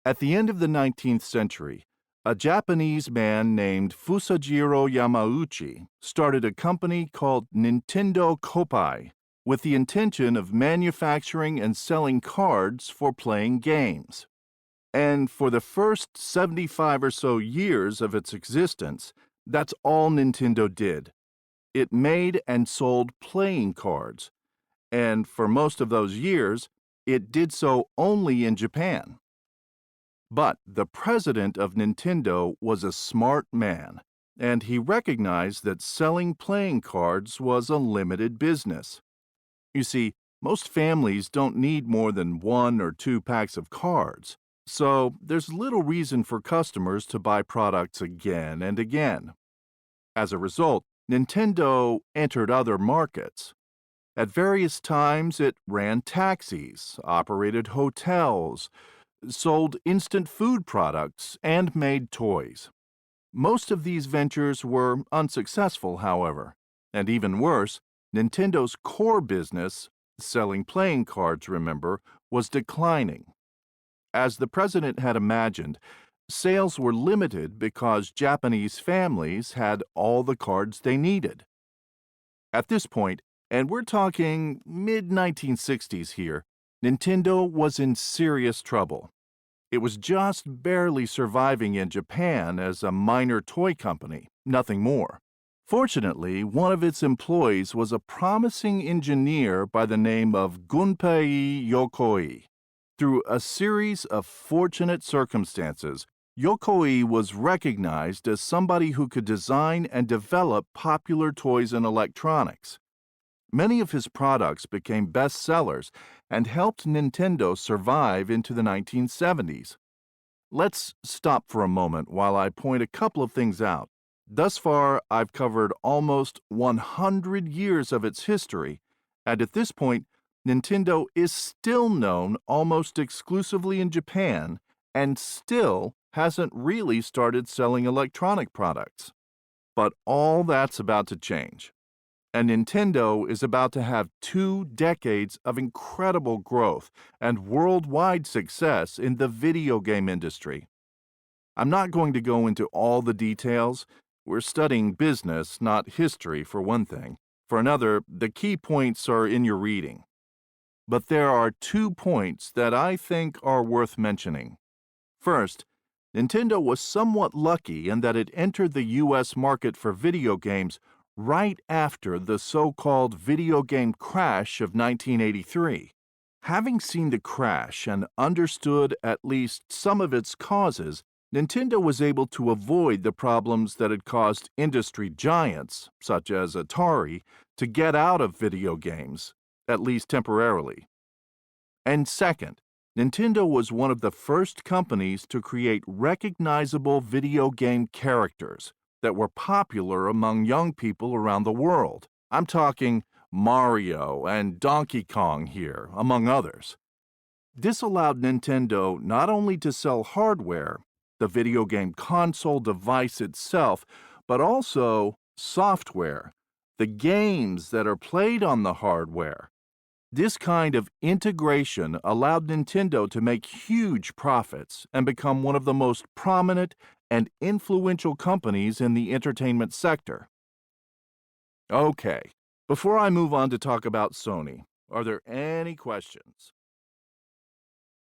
At the end of the 19th century, a Japanese man named Fusajiro Yamauchi started a company called Nintendo Koppai with the intention of manufacturing and selling cards for playing games. And for the first 75 or so years of its existence, that's all Nintendo did. It made and sold playing cards, and for most of those years, it did so only in Japan. But the president of Nintendo was a smart man, and he recognized that selling playing cards was a limited business. You see, most families don't need more than one or two packs of cards, so there's little reason for customers to buy products again and again. As a result, Nintendo entered other markets. At various times, it ran taxis, operated hotels, sold instant food products, and made toys. Most of these ventures were unsuccessful, however, and even worse, Nintendo's core business, selling playing cards, remember, was declining. As the president had imagined, sales were limited because Japanese families had all the cards they needed. At this point, and we're talking mid 1960s here, Nintendo was in serious trouble. It was just barely surviving in Japan as a minor toy company, nothing more. Fortunately, one of its employees was a promising engineer by the name of Gunpei Yokoi. Through a series of fortunate circumstances, Yokoi was recognized as somebody who could design and develop popular toys and electronics. Many of his products became bestsellers and helped Nintendo survive into the 1970s. Let's stop for a moment while I point a couple of things out. Thus far, I've covered almost 100 years of its history, and at this point, Nintendo is still known almost exclusively in Japan and still hasn't really started selling electronic products. But all that's about to change. And Nintendo is about to have 2 decades of incredible growth and worldwide success in the video game industry. I'm not going to go into all the details. We're studying business, not history, for one thing. For another, the key points are in your reading. But there are 2 points that I think are worth mentioning. First, Nintendo was somewhat lucky in that it entered the U.S. market for video games right after the so-called video game crash of 1983. Having seen the crash and understood at least some of its causes, Nintendo was able to avoid the problems that had caused industry giants, such as Atari, to get out of video games, at least temporarily. And second, Nintendo was one of the first companies to create recognizable video game characters that were popular among young people around the world. I'm talking Mario and Donkey Kong here, among others. This allowed Nintendo not only to sell hardware, the video game console device itself, but also software, the games that are played on the hardware. This kind of integration allowed Nintendo to make huge profits and become one of the most prominent and influential companies in the entertainment sector. Okay, before I move on to talk about Sony, are there any questions?